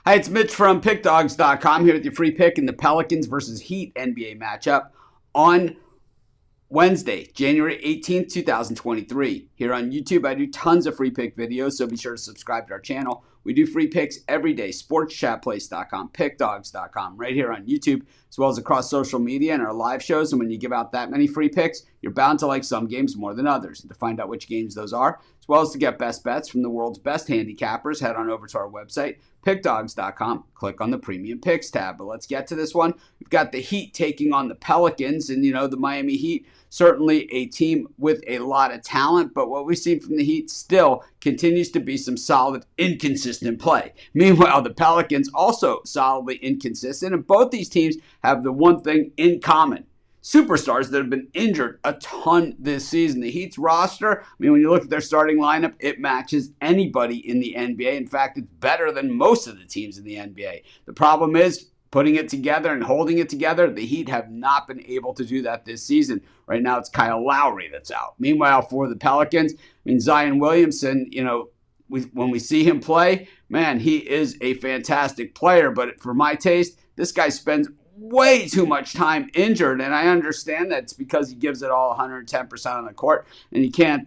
Hi, it's Mitch from Pickdawgz.com here with your free pick in the Pelicans versus Heat NBA matchup on Wednesday, January 18th, 2023. Here on YouTube, I do tons of free pick videos, so be sure to subscribe to our channel. We do free picks every day, sportschatplace.com, pickdawgz.com, right here on YouTube, as well as across social media and our live shows. And when you give out that many free picks, you're bound to like some games more than others. And to find out which games those are, as well as to get best bets from the world's best handicappers, head on over to our website, pickdawgz.com. Click on the Premium Picks tab. But let's get to this one. We've got the Heat taking on the Pelicans, and the Miami Heat, certainly a team with a lot of talent, but what we've seen from the Heat still continues to be some solid, inconsistent play. Meanwhile, the Pelicans also solidly inconsistent, and both these teams have the one thing in common: superstars that have been injured a ton this season. The Heat's roster, when you look at their starting lineup, it matches anybody in the NBA. In fact, it's better than most of the teams in the NBA. The problem is putting it together and holding it together. The Heat have not been able to do that this season. Right now, it's Kyle Lowry that's out. Meanwhile, for the Pelicans, Zion Williamson, when we see him play, man, he is a fantastic player. But for my taste, this guy spends way too much time injured, and I understand that it's because he gives it all 110% on the court, and you can't,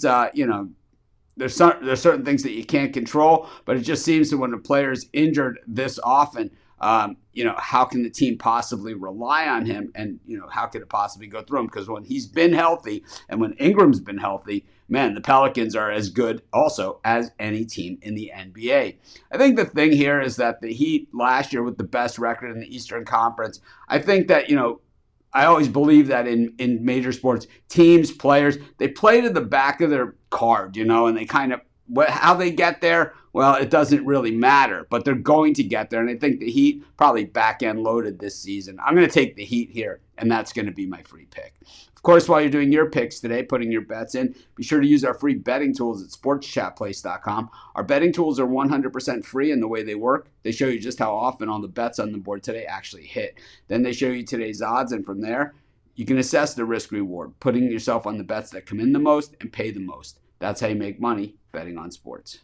there's certain things that you can't control, but it just seems that when a player is injured this often, how can the team possibly rely on him, and how could it possibly go through him? Because when he's been healthy and when Ingram's been healthy, man, the Pelicans are as good also as any team in the NBA. I think the thing here is that the Heat last year with the best record in the Eastern Conference, I think that, I always believe that in major sports, teams, players, they play to the back of their card, and they kind of, how they get there, well, it doesn't really matter, but they're going to get there. And I think the Heat probably back-end loaded this season. I'm going to take the Heat here, and that's going to be my free pick. Of course, while you're doing your picks today, putting your bets in, be sure to use our free betting tools at sportschatplace.com. Our betting tools are 100% free in the way they work. They show you just how often all the bets on the board today actually hit. Then they show you today's odds, and from there, you can assess the risk-reward, putting yourself on the bets that come in the most and pay the most. That's how you make money betting on sports.